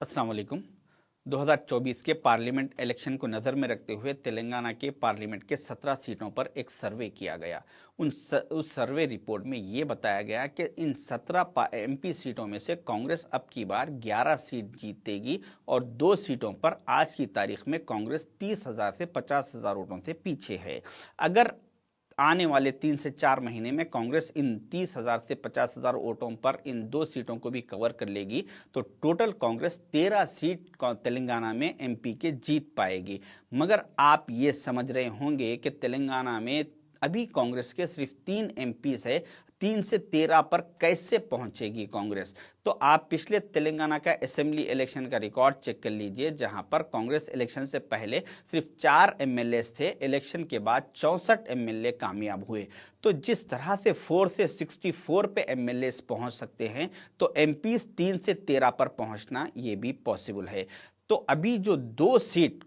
अस्सलाम वालेकुम। 2024 के पार्लियामेंट इलेक्शन को नज़र में रखते हुए तेलंगाना के पार्लियामेंट के 17 सीटों पर एक सर्वे किया गया। उस सर्वे रिपोर्ट में ये बताया गया कि इन 17 एमपी सीटों में से कांग्रेस अब की बार 11 सीट जीतेगी और 2 सीटों पर आज की तारीख में कांग्रेस 30,000 से 50,000 वोटों से पीछे है। अगर आने वाले 3 से 4 महीने में कांग्रेस इन 30,000 से 50,000 वोटों पर इन 2 सीटों को भी कवर कर लेगी तो टोटल कांग्रेस 13 सीट तेलंगाना में एमपी के जीत पाएगी। मगर आप ये समझ रहे होंगे कि तेलंगाना में अभी कांग्रेस के सिर्फ 3 एमपी है, 3 से 13 पर कैसे पहुंचेगी कांग्रेस। तो आप पिछले तेलंगाना का असेंबली इलेक्शन का रिकॉर्ड चेक कर लीजिए, जहां पर कांग्रेस इलेक्शन से पहले सिर्फ 4 एमएलए थे, इलेक्शन के बाद 64 एमएलए कामयाब हुए। तो जिस तरह से 4 से 64 पे एमएलए पहुंच सकते हैं, तो एमपी 3 से 13 पर पहुंचना ये भी पॉसिबल है। तो अभी जो 2 सीट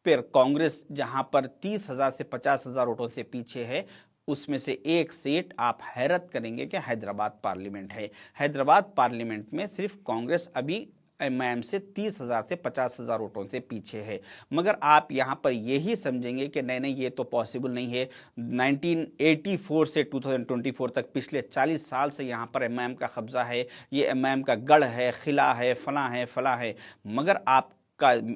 पर कांग्रेस जहां पर 30,000 से 50,000 वोटों से पीछे है, उसमें से एक सीट आप हैरत करेंगे कि हैदराबाद पार्लियामेंट है। हैदराबाद पार्लियामेंट में सिर्फ कांग्रेस अभी एमआईएम से 30,000 से 50,000 वोटों से पीछे है। मगर आप यहां पर यही समझेंगे कि नहीं नहीं, ये तो पॉसिबल नहीं है। 1984 से 2024 तक पिछले 40 साल से यहां पर एमआईएम का कब्जा है, ये एमआईएम का गढ़ है, किला है, फला है। मगर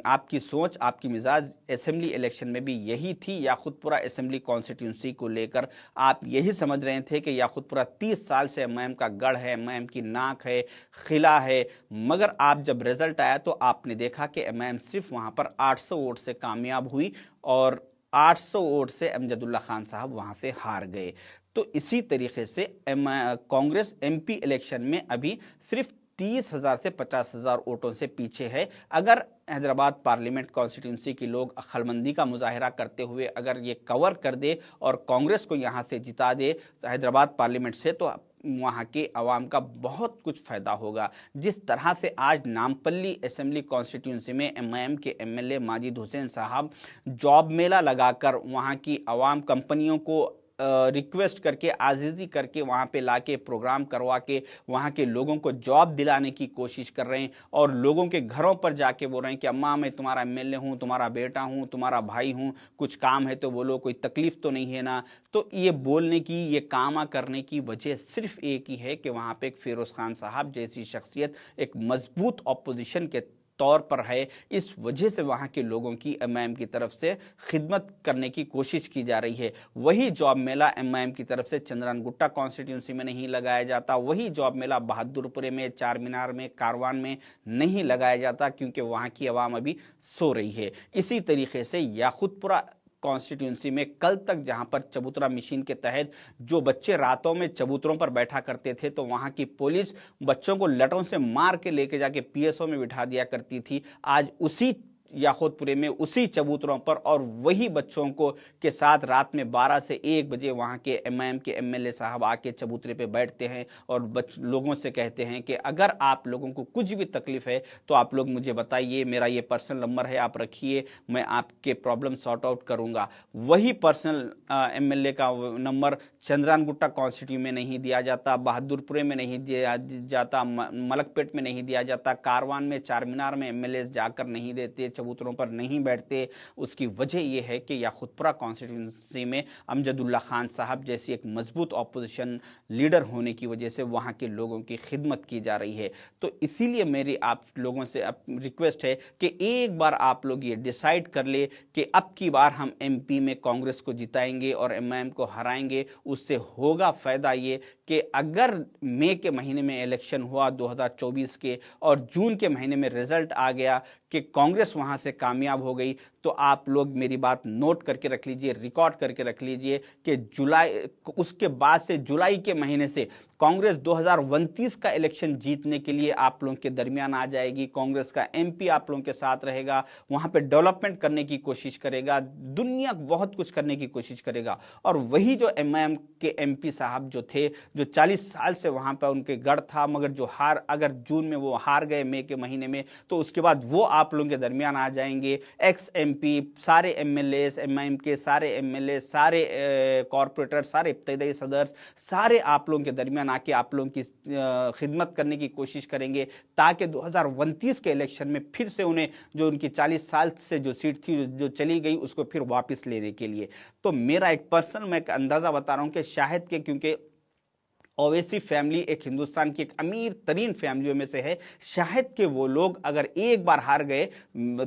आपकी सोच, आपकी मिजाज असेंबली इलेक्शन में भी यही थी। याकुतपुरा असेंबली कॉन्स्टिट्यूंसी को लेकर आप यही समझ रहे थे कि याकुतपुरा 30 साल से एमआईएम का गढ़ है, एमआईएम की नाक है, किला है। मगर आप जब रिजल्ट आया तो आपने देखा कि एमआईएम सिर्फ वहां पर 800 वोट से कामयाब हुई और 800 वोट से अमजदुल्ला खान साहब वहां से हार गए। तो इसी तरीके से कांग्रेस एमपी इलेक्शन में अभी सिर्फ 30,000 से 50,000 वोटों से पीछे है। अगर हैदराबाद पार्लियामेंट कॉन्स्टिट्यूंसी के लोग अक्लमंदी का मुजाहरा करते हुए अगर ये कवर कर दे और कांग्रेस को यहाँ से जिता दे हैदराबाद पार्लियामेंट से, तो वहाँ के अवाम का बहुत कुछ फायदा होगा। जिस तरह से आज नामपल्ली असेंबली कॉन्स्टिट्यूंसी में एमआईएम के एमएलए माजिद हुसैन साहब जॉब मेला लगाकर वहाँ की अवाम कंपनियों को रिक्वेस्ट करके, आजीजी करके वहाँ पे लाके प्रोग्राम करवा के वहाँ के लोगों को जॉब दिलाने की कोशिश कर रहे हैं और लोगों के घरों पर जाके बोल रहे हैं कि अम्मा मैं तुम्हारा एमएलए हूँ, तुम्हारा बेटा हूँ, तुम्हारा भाई हूँ, कुछ काम है तो बोलो, कोई तकलीफ तो नहीं है ना। तो ये बोलने की, ये कामा करने की वजह सिर्फ एक ही है कि वहाँ पे एक फिरोज खान साहब जैसी शख्सियत एक मजबूत अपोजिशन के तौर पर है। इस वजह से वहां के लोगों की एमआईएम की तरफ से खिदमत करने की कोशिश की जा रही है। वही जॉब मेला एमआईएम की तरफ से चंद्रानगुट्टा कॉन्स्टिट्यूंसी में नहीं लगाया जाता, वही जॉब मेला बहादुरपुरे में, चार मीनार में, कारवान में नहीं लगाया जाता, क्योंकि वहां की आवाम अभी सो रही है। इसी तरीके से याकुतपुरा कॉन्स्टिट्यूंसी में कल तक जहां पर चबूतरा मशीन के तहत जो बच्चे रातों में चबूतरों पर बैठा करते थे, तो वहां की पुलिस बच्चों को लटों से मार के लेके जाके पीएसओ में बिठा दिया करती थी। आज उसी याकुतपुरे में, उसी चबूतरों पर और वही बच्चों को के साथ रात में 12 से 1 बजे वहां के एमआईएम के एमएलए साहब आके चबूतरे पे बैठते हैं और लोगों से कहते हैं कि अगर आप लोगों को कुछ भी तकलीफ है तो आप लोग मुझे बताइए, मेरा ये पर्सनल नंबर है, आप रखिए, मैं आपके प्रॉब्लम सॉर्ट आउट करूंगा। वही पर्सनल एमएलए का नंबर चंद्रानगुट्टा कॉन्स्टिट्यूंसी में नहीं दिया जाता, बहादुरपुरे में नहीं दिया जाता, मलकपेट में नहीं दिया जाता, कारवान में, चार मीनार में एमएलए जाकर नहीं देते, चबूतरों पर नहीं बैठते। उसकी वजह यह है कि याकुतपुरा कॉन्स्टिट्यूंसी में अमजदुल्ला खान साहब जैसी एक मजबूत ऑपोजिशन लीडर होने की वजह से वहां के लोगों की खिदमत की जा रही है। तो इसीलिए मेरी आप लोगों से रिक्वेस्ट है कि एक बार आप लोग ये डिसाइड कर ले कि अब की बार हम एमपी में कांग्रेस को जिताएंगे और एमआईएम को हराएंगे। उससे होगा फायदा ये कि अगर मई के महीने में इलेक्शन हुआ 2024 के और जून के महीने में रिजल्ट आ गया कि कांग्रेस वहां से कामयाब हो गई, तो आप लोग मेरी बात नोट करके रख लीजिए, रिकॉर्ड करके रख लीजिए कि उसके बाद से जुलाई के महीने से कांग्रेस 2029 का इलेक्शन जीतने के लिए आप लोगों के दरमियान आ जाएगी। कांग्रेस का एमपी आप लोगों के साथ रहेगा, वहां पे डेवलपमेंट करने की कोशिश करेगा, दुनिया बहुत कुछ करने की कोशिश करेगा। और वही जो एमआईएम के एमपी साहब जो थे, जो 40 साल से वहां पर उनके गढ़ था, मगर जो अगर जून में वो हार गए मई के महीने में, तो उसके बाद वो आप लोगों के दरमियान आ जाएंगे। एक्स एमपी, सारे एमएलए, एमआईएम के सारे एमएलए, सारे कॉर्पोरेटर, सारे इब्तदाई सदर, सारे आप लोगों के दरमियान बना के आप लोगों की खिदमत करने की कोशिश करेंगे, ताकि 2029 के इलेक्शन में फिर से उन्हें जो उनकी 40 साल से जो सीट थी जो चली गई उसको फिर वापस लेने के लिए। तो मेरा एक पर्सनल मैं एक अंदाजा बता रहा हूं कि शायद के, क्योंकि ओवैसी फैमिली एक हिंदुस्तान की एक अमीर तरीन फैमिलियों में से है, शायद कि वो लोग अगर एक बार हार गए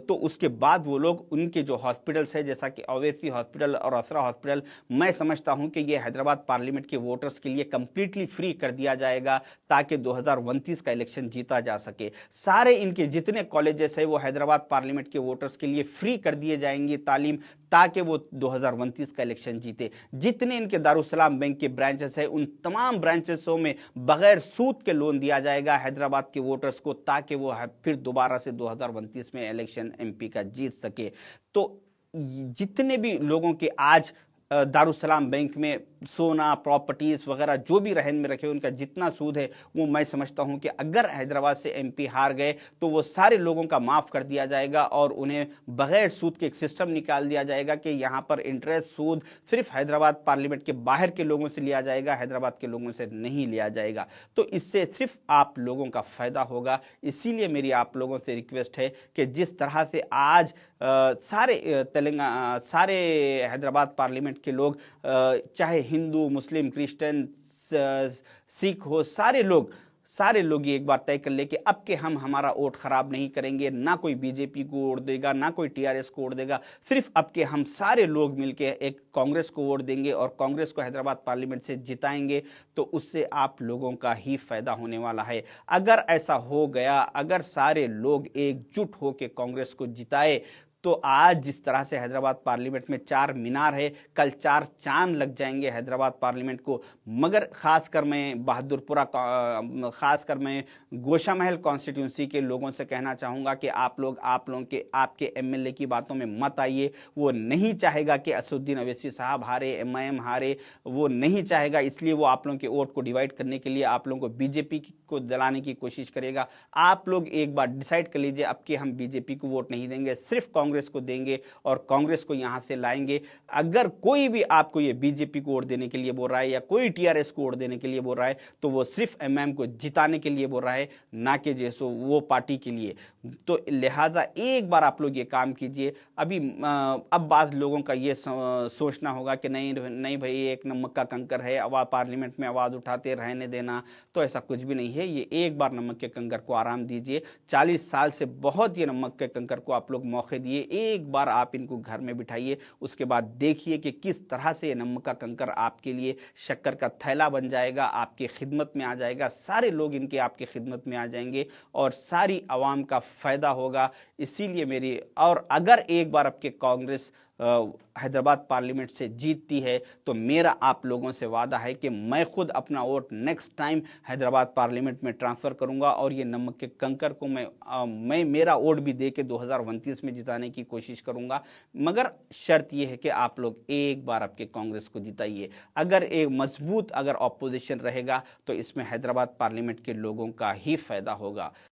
तो उसके बाद वो लोग उनके जो हॉस्पिटल्स है, जैसा कि ओवैसी हॉस्पिटल और असरा हॉस्पिटल, मैं समझता हूं कि ये हैदराबाद पार्लियामेंट के वोटर्स के लिए कंप्लीटली फ्री कर दिया जाएगा, ताकि 2029 का इलेक्शन जीता जा सके। सारे इनके जितने कॉलेजेस है वो हैदराबाद पार्लियामेंट के वोटर्स के लिए फ्री कर दिए जाएंगे तालीम, ताकि वो 2029 का इलेक्शन जीते। जितने इनके दारुसलाम बैंक के ब्रांचेस है उन तमाम ब्रांचेसों में बगैर सूद के लोन दिया जाएगा हैदराबाद के वोटर्स को, ताकि वो फिर दोबारा से 2029 में इलेक्शन एमपी का जीत सके। तो जितने भी लोगों के आज दारुसलाम बैंक में सोना प्रॉपर्टीज वगैरह जो भी रहन में रखे उनका जितना सूद है, वो मैं समझता हूं कि अगर हैदराबाद से एमपी हार गए तो वो सारे लोगों का माफ कर दिया जाएगा और उन्हें बगैर सूद के एक सिस्टम निकाल दिया जाएगा कि यहां पर इंटरेस्ट सूद सिर्फ हैदराबाद पार्लियामेंट के बाहर के लोगों से लिया जाएगा, हैदराबाद के लोगों से नहीं लिया जाएगा। तो इससे सिर्फ आप लोगों का फायदा होगा। इसीलिए मेरी आप लोगों से रिक्वेस्ट है कि जिस तरह से आज सारे तेलंगाना सारे हैदराबाद पार्लियामेंट के लोग, चाहे हिंदू मुस्लिम क्रिश्चियन सिख हो, सारे लोग ये एक बार तय कर ले कि अब के हम हमारा वोट खराब नहीं करेंगे, ना कोई बीजेपी को वोट देगा ना कोई टीआरएस को वोट देगा, सिर्फ अब के हम सारे लोग मिलके एक कांग्रेस को वोट देंगे और कांग्रेस को हैदराबाद पार्लियामेंट से जिताएंगे, तो उससे आप लोगों का ही फायदा होने वाला है। अगर ऐसा हो गया, अगर सारे लोग एकजुट होकर कांग्रेस को जिताए, तो आज जिस तरह से हैदराबाद पार्लियामेंट में 4 मीनार है, कल 4 चांद लग जाएंगे हैदराबाद पार्लियामेंट को। मगर खासकर मैं बहादुरपुरा, खासकर मैं गोशा महल कॉन्स्टिट्यूंसी के लोगों से कहना चाहूंगा कि आप लोगों के आपके एमएलए की बातों में मत आइए। वो नहीं चाहेगा कि असदुद्दीन अवैसी साहब हारे, एमआईएम हारे, वो नहीं चाहेगा, इसलिए वो आप लोगों के वोट को डिवाइड करने के लिए आप लोगों को बीजेपी को दिलाने की कोशिश करेगा। आप लोग एक बार डिसाइड कर लीजिए, अब कि हम बीजेपी को वोट नहीं देंगे, सिर्फ कांग्रेस को देंगे और कांग्रेस को यहां से लाएंगे। अगर कोई भी आपको ये बीजेपी को वोट देने के लिए बोल रहा है या कोई टीआरएस को वोट देने के लिए बोल रहा है, तो वो सिर्फ एमएम को जिताने के लिए बोल रहा है, ना कि जैसो वो पार्टी के लिए। तो लिहाजा एक बार आप लोग ये काम कीजिए। अब बाद लोगों का ये सोचना होगा कि नहीं भाई, एक नमक का कंकर है, आवाज पार्लियामेंट में आवाज उठाते रहने देना, तो ऐसा कुछ भी नहीं है। ये एक बार नमक के कंकर को आराम दीजिए। 40 साल से बहुत ये नमक के कंकर को आप लोग मौके दिए, एक बार आप इनको घर में बिठाइए, उसके बाद देखिए कि किस तरह से ये नमक का कंकर आपके लिए शक्कर का थैला बन जाएगा, आपकी खिदमत में आ जाएगा। सारे लोग इनके आपकी खिदमत में आ जाएंगे और सारी आवाम का फायदा होगा। इसीलिए मेरी, और अगर एक बार आपके कांग्रेस हैदराबाद पार्लियामेंट से जीतती है, तो मेरा आप लोगों से वादा है कि मैं खुद अपना vote next time Hyderabad parliament में ट्रांसफर करूंगा और ये नमक के कंकर को मैं मेरा वोट भी दे के 2029 में जिताने की कोशिश करूंगा। मगर शर्त यह है कि आप लोग एक बार आपके कांग्रेस को जिताइए। अगर एक मजबूत अगर ऑपोजिशन रहेगा तो इसमें हैदराबाद पार्लियामेंट के लोगों का ही फायदा होगा।